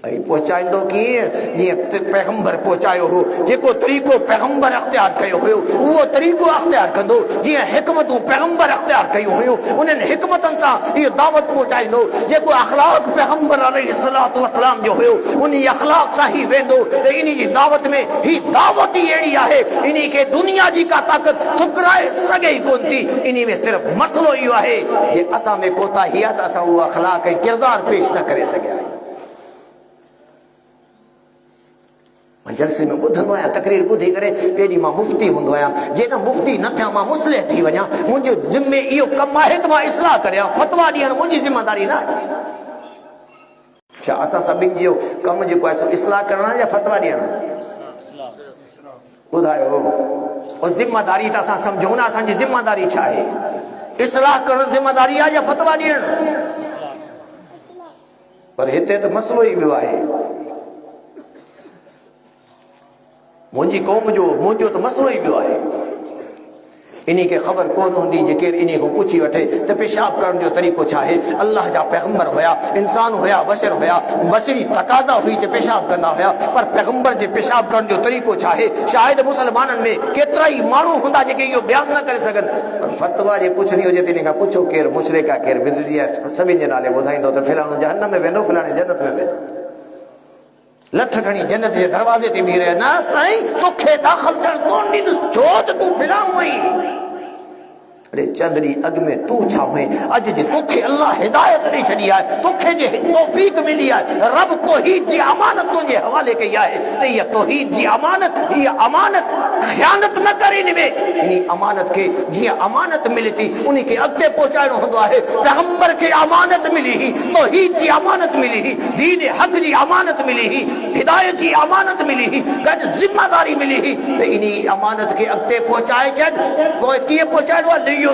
पहुचाईंदो कीअं? जीअं पैगंबर पहुचायो हो, जेको तरीक़ो पैगंबर अख्तियार कयो हुयो उहो तरीक़ो अख्तियार कंदो। जीअं हिकमतूं पैगंबर अख्तियार कयूं हुयूं उन्हनि हिकमतनि सां इहो दावत पहुचाईंदो। जेको अखलाक पैगंबर अलैहिस्सलातु वस्सलाम जो हुयो उन अखलाक सां ही वेंदो त इन जी दावत में ही दावत ही अहिड़ी आहे इन खे दुनिया जी का ताक़त ठुकराए सघे ई कोन थी। इन में सिर्फ़ मसइलो इहो आहे जे असां में कोताही आहे त असां उहो अखलाक ऐं किरदार पेश न करे सघिया आहियूं। जलसे में ॿुधंदो आहियां, तकरीर ॿुधी करे पहिरीं मां मुफ़्ती हूंदो आहियां, जे न मुफ़्ती न थियां मां मुस्लिह थी वञा। मुंहिंजो ज़िम्मे इहो कमु आहे त मां इस्लाह करियां, फतवा ॾियणु मुंहिंजी ज़िम्मेदारी न आहे। छा असां सभिनि जो कमु जेको आहे सो इस्लाह करणु आहे या फतवा ॾियणु? ॿुधायो, उहो ज़िम्मेदारी त असां सम्झूं न, असांजी ज़िम्मेदारी छा आहे? इस्लाह करणु ज़िम्मेदारी आहे या फतवा ॾियणु? पर हिते त मसइलो ई ॿियो आहे। मुंहिंजी क़ौम जो मुंहिंजो त मसइलो ई ॿियो आहे। इन खे ख़बर कोन हूंदी जे केरु इन खां पुछी वठे त पेशाब करण जो तरीक़ो छा आहे। अल्लाह जा पैगंबर हुया, इंसान हुया, बशर हुया, बशरी तक़ाज़ा हुई त पेशाब कंदा हुया, पर पैगंबर जे पेशाब करण जो तरीक़ो छा आहे? शायदि मुसलमाननि में केतिरा ई माण्हू हूंदा जेके इहो बयानु न करे सघनि। पर फतवा जे पुछणी हुजे त इन खां पुछो केरु मुशरिक आहे, केरु बिदअती आहे, सभिनि जे नाले ॿुधाईंदो त फलाणो जहन्नम में वेंदो, फलाणे जन्नत में वेंदो। लठ खणी जन्नत जे दरवाज़े ते बीह रहिया। न साईं, तोखे दाख़िल थियणु कोन ॾींदुसि, छो त तूं फलाणो आहीं। अरे चंदड़ी अॻ में तूं छा हुए? अॼु जे तोखे अल्लाह हिदायत ॾेई छॾी आहे, तोखे जे तौफ़ीक़ मिली आहे, रब तौहीद जी अमानत तुंहिंजे हवाले कई आहे त इहा तौहीद जी अमानत, इहा अमानत ख़यानत न कर। इन में इन अमानत खे जीअं अमानत मिले थी उन खे अॻिते पहुचाइणो हूंदो आहे। पैगंबर खे अमानत मिली हुई, तौहीद जी अमानत मिली हुई, दीन हक़ जी अमानत मिली हुई, हिदायत जी अमानत मिली हुई, गॾु ज़िम्मेदारी मिली हुई त इन अमानत खे अॻिते पहुचाए छॾ। पोइ कीअं पहुचाइणो आहे? पूरी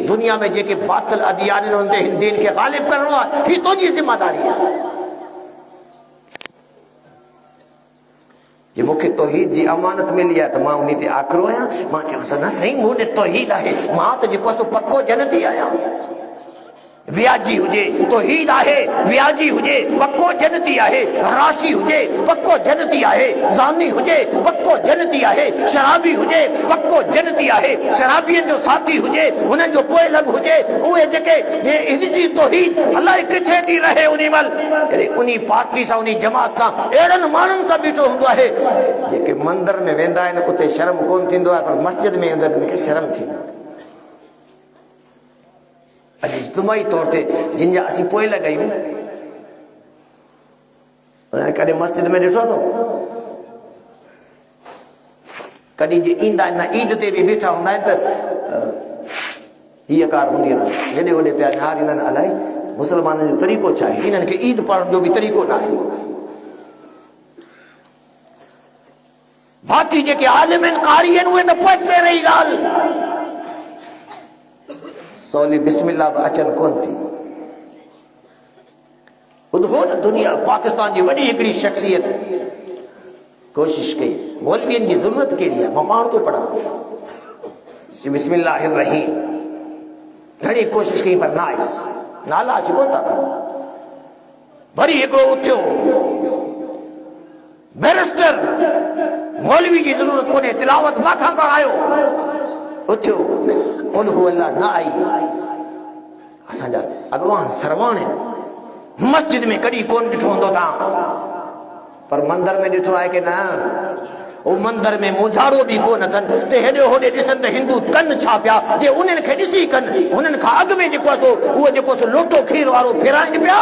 दुनिया में जेके बातिल अदियान हूंदे हिन दीन खे गालिब करणो आहे, ही तुंहिंजी ज़िम्मेदारी आहे। जे मूंखे तौहीद जी अमानत मिली आहे त मां उन ते आकरो आहियां? मां चवां त न साईं, मूं ॾे तौहीद आहे, मां त जेको आहे सो पको जन्नती आहियां। व्याजी हुजे तौहीद आहे, व्याजी हुजे पक्को जन्नती आहे, राशी हुजे पक्को जन्नती आहे, ज़ानी हुजे पक्को जन्नती आहे, शराबी हुजे पक्को जन्नती आहे, शराबियन जो साथी हुजे, हुननि जो पोइ लॻ हुजे, उहे जेके हिन जी तौहीद अलाए किथे थी रहे उन महिल, अरे उन पार्टी सां उन जमात सां अहिड़नि माण्हुनि सां बीठो हूंदो आहे जेके मंदर में वेंदा आहिनि उते शर्म कोन थींदो आहे, पर मस्जिद में वेंदा आहिनि उनखे शर्म थींदी आहे। अॼु इज्तिमाई तौर ते जिन जा असीं पोइ लॻायूं, कॾहिं मस्जिद में ॾिठो अथव? कॾहिं जे ईंदा आहिनि न ईद ते बि बीठा हूंदा आहिनि त हीअ कार हूंदी आहे, हेॾे होॾे पिया निहारींदा आहिनि। अलाए मुस्लमाननि जो तरीक़ो छा आहे? इन्हनि खे ईद पढ़ण जो बि तरीक़ो न आहे। बाक़ी जेके आलिम आहिनि, कारी आहिनि, उहे त पोइ रही ॻाल्हि सौली बिस्मिल्लाह बि अचनि कोन थी। ॿुधो न, दुनिया पाकिस्तान जी वॾी हिकिड़ी शख़्सियत कोशिश कई, मौलवियनि जी ज़रूरत कहिड़ी आहे? मां पाण थो पढ़ां बिस्मिल्लाहिर रहीम, घणी कोशिश कई पर नाइस, नाला अचिबो था करो। वरी हिकिड़ो उथियो बैरिस्टर, मौलवी जी ज़रूरत कोन्हे, तिलावत मां खां करायो, उथियो कुल हू अल्लाह न आई। असांजा अॻवान सरवान आहिनि, मस्जिद में कॾहिं कोन ॾिठो हूंदो तव्हां, पर मंदर में ॾिठो आहे की न? उहो मंदर में मुझारो बि कोन अथनि त हेॾे होॾे ॾिसनि त हिंदू कनि छा पिया, जे उन्हनि खे ॾिसी कनि। हुननि खां अॻु में जेको आहे सो उहो जेको सो लोटो खीर वारो फेराइनि पिया,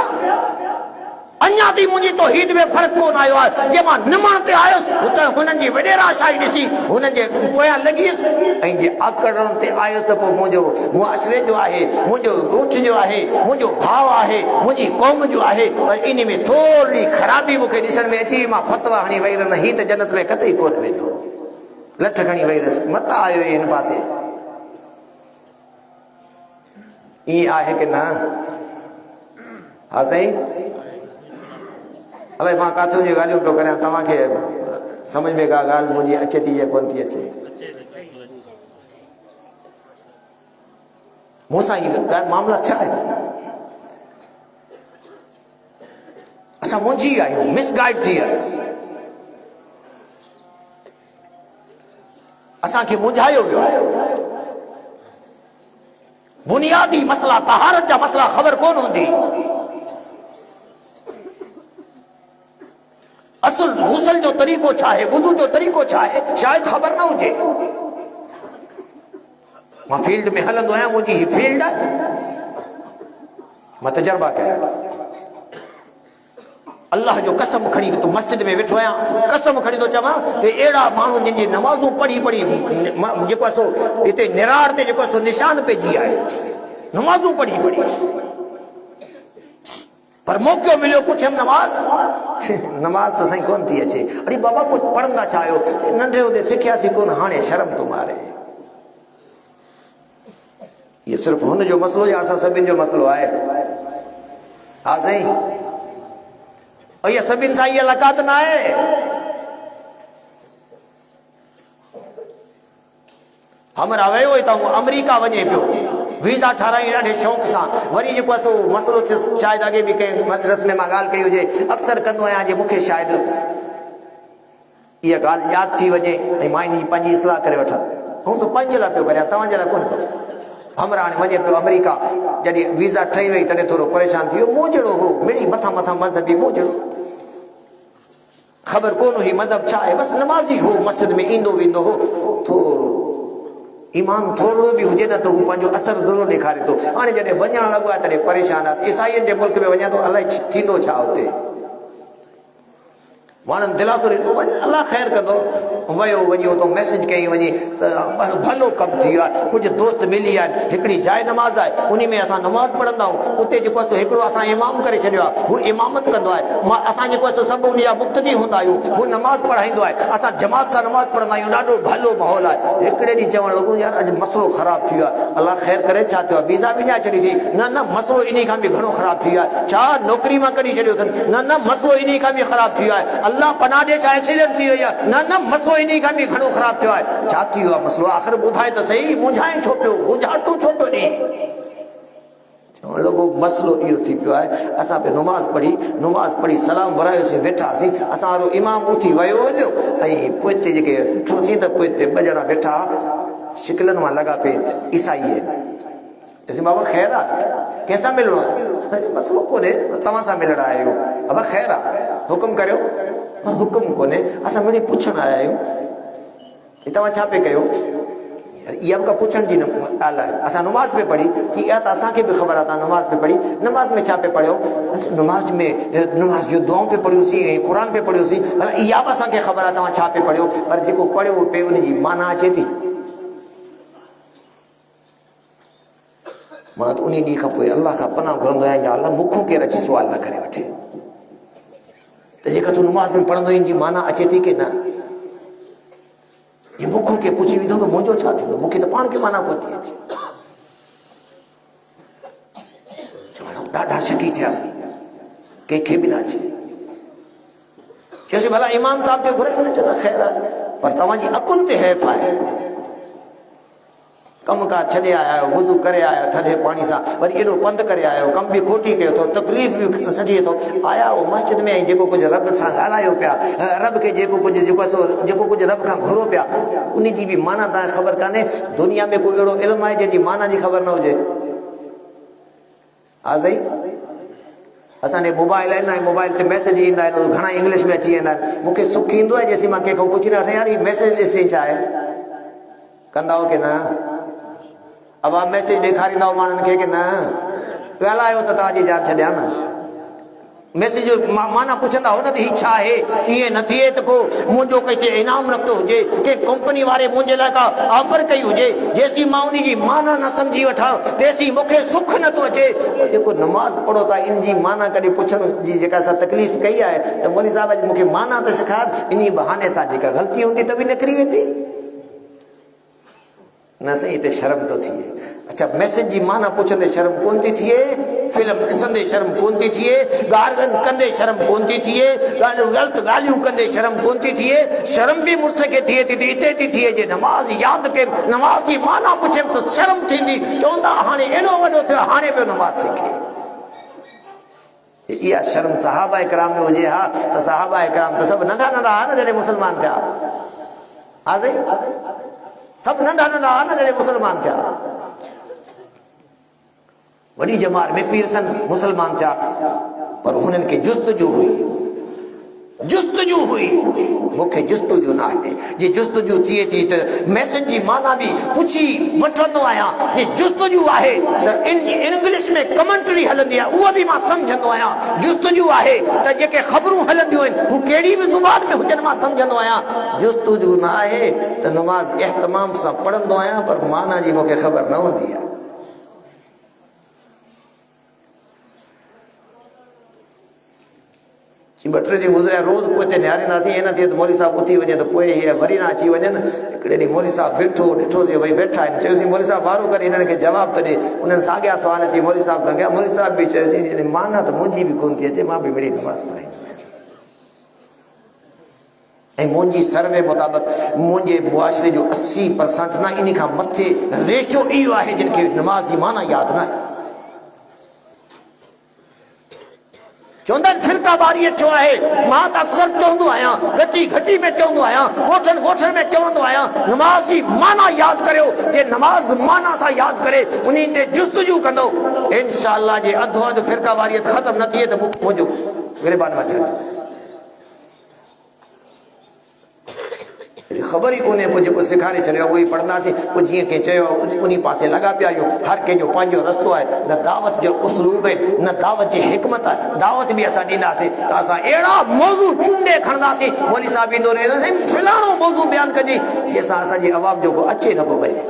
अञा ताईं मुंहिंजी तौहीद में फ़र्क़ु कोन आयो आहे। जे मां निमण ते आयुसि हुते हुननि जी वॾेरा शाही ॾिसी हुननि जे पोयां लॻियुसि, ऐं जे आकड़ण ते आयुसि त पोइ मुंहिंजो मुआशिरे जो आहे, मुंहिंजो ॻोठ जो आहे, मुंहिंजो भाउ आहे, मुंहिंजी क़ौम जो आहे, पर इन में थोरी ख़राबी मूंखे ॾिसण में अची, मां फतवा हणी वेही रहंदमि, हीअ त जन्नत में कतई कोन वेंदो। लठ खणी वेही रहियसि, मता आयो हिन पासे। ईअं आहे की न? हा साईं, अलाए मां काथूं जी ॻाल्हियूं पियो करियां, तव्हांखे सम्झ में का ॻाल्हि मुंहिंजी अचे थी या कोन थी अचे? मूंसां हीअ ॻाल्हि मामला छा आहे? असां मुंझी आहियूं, मिसगाइड थी आहियूं, असांखे मुंझायो वियो आहे। बुनियादी मसला, तहारत जा मसला ख़बर कोन हूंदी। असुल गुसल जो तरीक़ो छा आहे, वुज़ू जो तरीक़ो छा आहे, शायदि ख़बर न हुजे। मां फील्ड में हलंदो आहियां, मुंहिंजी ही फील्ड आहे, मां तजर्बा कया। अल्लाह जो कसम खणी तो मस्जिद में वेठो आहियां, कसम खणी तो चवां त अहिड़ा माण्हू जिन जी नमाज़ूं पढ़ी पढ़ी जेको सो हिते निराड़ ते जेको सो निशान पइजी आहे, नमाज़ूं पढ़ी पढ़ी, पर मौक़ो मिलियो पुछियमि नमाज़ त साईं कोन थी अचे। अरे बाबा कुछ पढ़ंदा छा आहियो? नंढे हूंदे सिखियासीं कोन, हाणे शर्म थो मारे। इहो सिर्फ़ु हुन जो मसलो या असां सभिनि जो मसलो आहे? हा साईं, इहा सभिनि सां इहा लकात न आहे। हमरा वियो हुई त अमेरिका वञे पियो, वीज़ा ठाराई ॾाढे शौक़ सां। वरी जेको आहे सो मसलो थियो, शायदि अॻे बि कंहिं मजलिस में मां ॻाल्हि कई हुजे, अक्सर कंदो आहियां जे मूंखे शायदि इहा ॻाल्हि यादि थी वञे ऐं मां इन जी पंहिंजी इस्लाह करे वठां। हूं त पंहिंजे लाइ पियो करियां, तव्हांजे लाइ कोन पियो। हमरा हाणे वञे पियो अमेरिका, जॾहिं वीज़ा ठही वई तॾहिं थोरो परेशान थी वियो। मूं जहिड़ो हो, मिड़ी मथां मथां मज़हबी, मूं जहिड़ो ख़बर कोन हुई मज़हब छा आहे, बसि नमाज़ी हो, मस्जिद में ईंदो वेंदो हो। थोरो ईमान थोरो बि हुजे न त हू पंहिंजो असर ज़रूरु ॾेखारे थो। हाणे जॾहिं वञणु लॻो आहे तॾहिं परेशान आहे। ईसाईअनि जे मुल्क में वञे थो, अलाए थींदो छा हुते। माण्हुनि दिलासो ॾिनो, वञ अलाह ख़ैर कंदो। वियो, वञी उतां मैसेज कई वञी त भलो कमु थी वियो आहे। कुझु दोस्त मिली आहिनि, हिकिड़ी जाइ नमाज़ आहे, उन में असां नमाज़ पढ़ंदा आहियूं। उते जेको आहे सो हिकिड़ो असां इमाम करे छॾियो आहे, हू इमामत कंदो आहे। असां जेको आहे सो सभु उन जा मुक़्तदी हूंदा आहियूं, हू नमाज़ पढ़ाईंदो आहे, असां जमात सां नमाज़ पढ़ंदा आहियूं। ॾाढो भलो माहौल आहे। हिकिड़े ॾींहुं चवणु लॻो, यार अॼु मसलो ख़राबु थी वियो आहे। अलाह ख़ैर करे, छा थियो आहे? वीज़ा विञाए छॾी थी? न मसलो इन खां बि घणो ख़राबु थी वियो आहे। छा नौकिरी मां कढी छॾियो अथनि? न मसलो इन खां बि ख़राबु थी वियो आहे। अलाह पनाह ॾे, छा एक्सीडेंट थी वई आहे? न मसलो इन खां बि घणो ख़राबु थियो आहे। छा थी वियो आहे मसलो? आख़िर ॿुधाए त सही, मुंझाए छो पियो, बुझाटू छो पियो ॾे? चवणु लॻो मसलो इहो थी पियो आहे, असां पे नमाज़ पढ़ी सलाम वरायोसीं, वेठासीं। असां वारो इमाम उथी वियो हलियो, ऐं पोइ हिते जेके ॾिठोसीं त पोइ हिते ॿ ॼणा वेठा, शिकिलनि मां लॻा पे ईसाई आहिनि। बाबा ख़ैर आहे, कंहिंसां मिलणो आहे? मसलो कोन्हे, तव्हां सां मिलण आया आहियूं। बाबा ख़ैर आहे, हुकुम करियो। हुकुम कोन्हे, असां मिली पुछण आया आहियूं, तव्हां छा पिया कयो? इहा बि का पुछण जी ॻाल्हि आहे। असां नमाज़ पे पढ़ी, की इहा त असांखे बि ख़बर आहे तव्हां नमाज़ पे पढ़ी। नमाज़ में छा पे पढ़ियो? नमाज़ जो दुआऊं पे पढ़ियोसीं ऐं क़ुर पे पढ़ियोसीं। इहा बि असांखे ख़बर आहे तव्हां छा पे पढ़ियो, पर जेको पढ़ियो पे उनजी माना अचे थी? मां त उन ॾींहं खां पोइ अलाह खां पनाह घुरंदो आहियां, या अलाह मूंखों केरु अची सुवाल न करे वठे त जेका तूं नमाज़ में पढ़ंदो इन जी माना अचे थी की न। ये मूंखों के पुछी वेंदो त मुंहिंजो छा थींदो? मूंखे त पाण खे माना कोन थी अचे। चवणु ॾाढा शकी थियासीं, कंहिंखे बि न अचे। चयोसीं भला इमाम साहब खे घुराए, हुन चयो ख़ैर आहे, पर तव्हांजी अकुल ते हैफ़ आहे। कमकार छॾे आया आहियो, वुज़ू करे आया आहियो थधे पाणी सां, वरी एॾो पंधु करे आया आहियो, कम बि खोटी कयो अथव, तकलीफ़ बि सॼे थो। आया हो मस्जिद में, ऐं जेको कुझु रब सां ॻाल्हायो पिया, रब खे जेको कुझु रब खां घुरो पिया, उन जी बि माना तव्हांखे ख़बर कान्हे। दुनिया में कोई अहिड़ो इल्मु आहे जंहिंजी माना जी ख़बर न हुजे? हा साईं, असांजे मोबाइल आहिनि, ऐं मोबाइल ते मैसेज ईंदा आहिनि, घणा इंग्लिश में अची वेंदा आहिनि। मूंखे सुख ईंदो आहे जेसीं मां कंहिंखां पुछी न वठां, यार हीअ मैसेज ॾिसी छा आहे? कंदा हो की न? अब आप मैसेज ॾेखारींदा माण्हुनि खे की न? ॻाल्हायो त तव्हांजी जान छॾिया न। मैसेज जो माना पुछंदा हो न त ही छा आहे, ईअं न थिए त को मुंहिंजो कंहिंखे इनाम रखंदो हुजे, के कंपनी वारे मुंहिंजे लाइ का ऑफर कई हुजे, जेसीं मां उन जी माना न सम्झी वठां तेसीं मूंखे सुख नथो अचे। जेको नमाज़ पढ़ो था इन जी माना कॾहिं पुछण जी जेका असां तकलीफ़ कई आहे त मौलवी साहिब अॼु मूंखे माना त सेखार, इन बहाने सां जेका ग़लती हूंदी त बि निकिरी वेंदी न। सही हिते शर्म तो थिए। अच्छा, मैसेज जी माना पुछंदे शर्म कोन थी थिए, फिल्म ॾिसंदे शर्म कोन थी थिए, ॻाल्हि कंदे शर्म कोन थी थिए, ग़लति ॻाल्हियूं कंदे शर्म कोन थी थिए। शर्म बि मुड़ुस खे थिए थी त हिते थी थिए जे नमाज़ यादि कयो, नमाज़ जी माना पुछियमि त शर्म थींदी, चवंदा हाणे एॾो वॾो थियो हाणे पियो नमाज़ सिखे। इहा शर्म सहाबा इकराम में हुजे हा त सहाबा इकराम त सभु नंढा नंढा हा न जॾहिं मुस्लमान थिया हा। सभु नंढा नंढा हा न जॾहिं मुस्लमान थिया। वॾी जमात में पीर सन मुस्लमान थिया पर हुननि खे जुस्तजू हुई। मूंखे जुस्तजू न आहे। जे जुस्तजू थिए थी त मैसेज जी माना बि पुछी वठंदो आहियां। जे जुस्तजू आहे त इंग्लिश में कमेंट्री हलंदी आहे उहा बि मां सम्झंदो आहियां। जुस्तजू आहे त जेके ख़बरूं हलंदियूं आहिनि हू कहिड़ी बि ज़ुबान में हुजनि मां सम्झंदो आहियां। जुस्तजू न आहे त नमाज़ एहतमाम सां पढ़ंदो आहियां पर माना जी मूंखे ख़बर न हूंदी आहे। ॿ टे ॾींहं गुज़रिया रोज़ पोइ हिते निहारींदासीं, ईअं न थिए त मौलवी साहिबु उथी वञे त पोइ हीअ वरी न अची वञनि। हिकिड़े ॾींहुं मौलवी साहिबु वेठो ॾिठोसीं भई वेठा आहिनि, चयोसीं मौलवी साहिबु वारो करे हिननि खे जवाबु त ॾे। उन्हनि साॻिया सवाल अची मौलवी साहिबु खां कया। मौलवी साहिबु बि चयोसीं माना त मुंहिंजी बि कोन थी अचे, मां बि मिड़ी नमाज़ पढ़ाईंदो आहियां। ऐं मुंहिंजी सर्वे मुताबिक़ मुंहिंजे मुआशिरे जो 80% न इन खां मथे रेशो इहो आहे जिन खे नमाज़ जी माना यादि न आहे। चवंदा आहिनि फिरकावारी छो आहे, मां त अक्सर चवंदो आहियां, घटी में चवंदो आहियां, ॻोठनि में चवंदो आहियां, नमाज़ जी माना यादि करियो। जे नमाज़ माना सां यादि करे उन ते जुस्तजू कंदो इंशाअल्लाह जे अधो अधु फिरकावारी ख़तमु न थिए त मुंहिंजो ग़रीबान में थियणो। ख़बर ई कोन्हे पोइ जेको सेखारे छॾियो उहो ई पढ़ंदासीं। पोइ जीअं कंहिं चयो उन पासे लॻा पिया आहियूं। हर कंहिंजो पंहिंजो रस्तो आहे। न दावत जो उस्लूब आहिनि, न दावत जी हिकमत आहे। दावत बि असां ॾींदासीं त असां अहिड़ा मौज़ू चूंडे खणंदासीं, मौलवी साहिबु ईंदो रहे फलाणो मौज़ू बयानु कजे जंहिंसां असांजी आवाम जो को अचे न पियो वञे।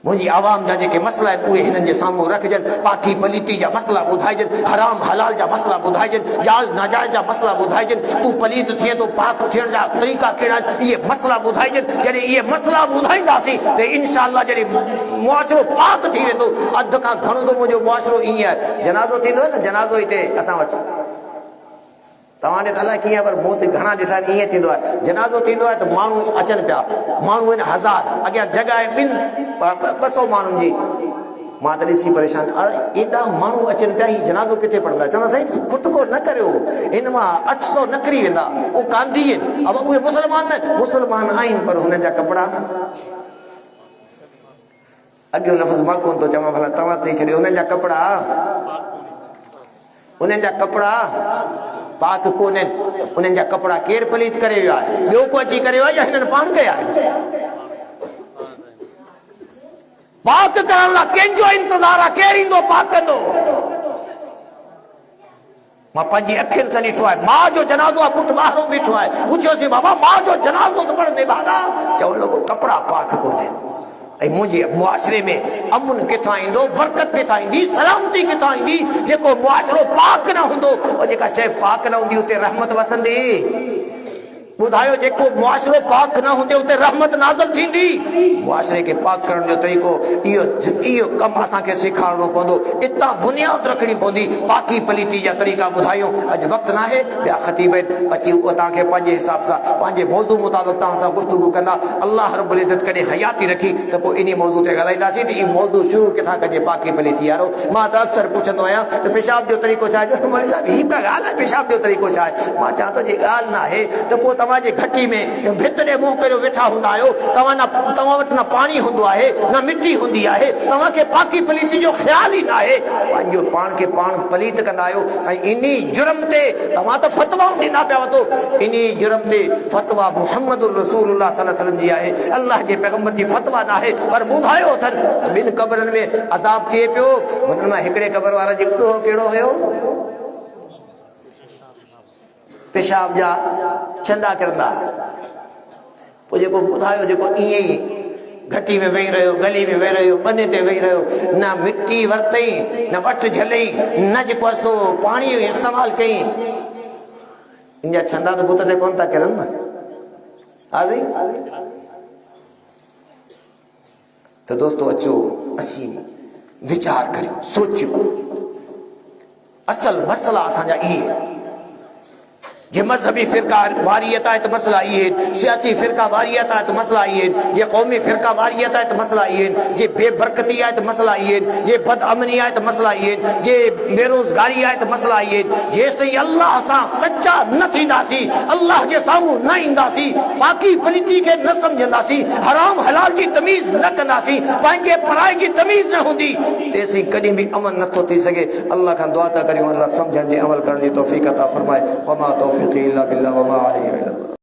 मुंहिंजी आवाम जा जेके मसला आहिनि उहे हिननि जे साम्हूं रखजनि। पाकी पलीती जा मसला ॿुधाइजनि, हराम हलाल जा मसला ॿुधाइजनि, जाइज़ नाजाइज़ जा मसला ॿुधाइजनि। तूं पलीत थिए थो पाक थियण जा तरीक़ा कहिड़ा आहिनि इहे मसला ॿुधाइजनि। जॾहिं इहे मसला ॿुधाईंदासीं त इंशाअल्लाह जॾहिं मुआशिरो पाक थी वेंदो। अधु खां घणो त मुंहिंजो मुआशिरो ईअं आहे। जनाज़ो थींदो आहे न, जनाज़ो हिते असां वटि तव्हां ॾे त अलाए कीअं पर मूं ते घणा ॾिठा आहिनि। ईअं थींदो आहे जनाज़ो थींदो आहे त माण्हू अचनि पिया, माण्हू आहिनि 1000, अॻियां जॻह आहे 200 माण्हुनि जी। मां त ॾिसी परेशान, अरे एॾा माण्हू अचनि पिया, हीउ जनाज़ो किथे पढ़ंदा? चवंदा साईं खुटको न करियो, हिन मां 800 निकिरी वेंदा। उहे कांधी आहिनि, अब उहे मुस्लमान न मुस्लमान आहिनि पर हुननि जा कपिड़ा अॻियो लफ़्ज़ मां कोन थो चवां, भला तव्हां चई छॾियो। उन्हनि जा कपिड़ा पाक कोन्हनि। उन्हनि जा कपिड़ा केरु पलीत करे वियो आहे? ॿियो को अची करे वियो आहे या हिननि पाण कया आहिनि? पाक करण लाइ कंहिंजो इंतज़ारु आहे? केरु ईंदो पाक कंदो? मां पंहिंजी अखियुनि सां ॾिठो आहे। मां जो जनाज़ो आहे, पुटु ॿाहिरों बीठो आहे। पुछियोसीं बाबा मां जो जनाज़ो त पढ़ंदे बाबा? चवणु लॻो कपिड़ा पाक कोन्हनि। ऐं मुंहिंजे मुआशिरे में अमुन किथां ईंदो, बरकत किथां ईंदी, सलामती किथां ईंदी? जेको मुआशिरो पाक न हूंदो, और जेका शइ पाक न हूंदी उते रहमत वसंदी। ॿुधायो, जेको मुआशिरो पाक न हूंदे उते रहमत नाज़िल थींदी। मुआशिरे खे पाक करण जो तरीक़ो इहो कमु असांखे सेखारणो पवंदो। इतां बुनियाद रखणी पवंदी। पाकी पलीती जा तरीक़ा ॿुधायूं। अॼु वक़्तु न आहे, ॿिया ख़तीब आहिनि अची उहो तव्हांखे पंहिंजे हिसाब सां पंहिंजे मौज़ू मुताबिक़ तव्हां सां गुफ़्तगू कंदा। अल्लाह रब्बुल इज़्ज़त कॾहिं हयाती रखी त पोइ इन मौज़ू ते ॻाल्हाईंदासीं त इहो मौज़ू शुरू किथां कजे? पाकी पलीती वारो। मां त अक्सर पुछंदो आहियां त पेशाब जो तरीक़ो छा आहे? मौलवी साहिब हीअ का ॻाल्हि आहे, पेशाब जो तरीक़ो छा आहे? मां चवां थो जे ॻाल्हि न आहे त पोइ तव्हांजे घटी में भित ॾे मुंहुं करियो वेठा हूंदा आहियो। तव्हां वटि न पाणी हूंदो आहे, न मिटी हूंदी आहे। तव्हांखे पाकी पलीती जो ख़्याल ई न आहे। पंहिंजो पाण खे पाण पलीत कंदा आहियो। ऐं इन जुर्म ते तव्हां त फतवाऊं ॾींदा पिया वठो। इन जुर्म ते फतवा मुहम्मद रसूलुल्लाह सल्लल्लाहु अलैहि वसल्लम जी आहे, अल्लाह जे पैगंबर जी फतवा न आहे। पर ॿुधायो अथनि त ॿिनि क़बरनि में अज़ाब थिए पियो। हुननि मां हिकिड़े क़बर वारा जो ॾोहो कहिड़ो हुयो? पेशाब जा चंडा करंदा पोइ जेको ॿुधायो जेको ईअं ई घटी में वेही रहियो गली में वेही रहियो बने ते वेही रहियो न मिट्टी वरतई न वट झलई न जेको आहे सो पाणी जो इस्तेमालु कई इन जा छंडा त बुत ते कोन था करनि न हाज़ी तो दोस्तों अचो असी विचार करियो सोचियो असल मसला असांजा इहे ये मजहबी फिरका वारियत है तो मसला ये है, सियासी फिरका वारियत है तो मसला ये है, ये कौमी फिरका वारियत है तो मसला ये है, ये बेबरकती है तो मसला ये है, ये बदअमनी है तो मसला ये है, ये बेरोजगारी है तो मसला ये है। जैसे अल्लाह सा सच्चा न थींदासी अल्लाह जे साम्हूं न ईंदासी बाकी पलिती के न समझंदासी हराम हलाल की तमीज न कंदासी पंहिंजे पराए की तमीज न हूंदी तेसी कॾहिं भी अमन नथो थी सके। अल्लाह खां दुआ था करियूं अल्लाह समझण जे अमल करण जी तौफीक अता फरमाए। वमा तौफीक़ी इल्ला बिल्लाह वमा अलैहि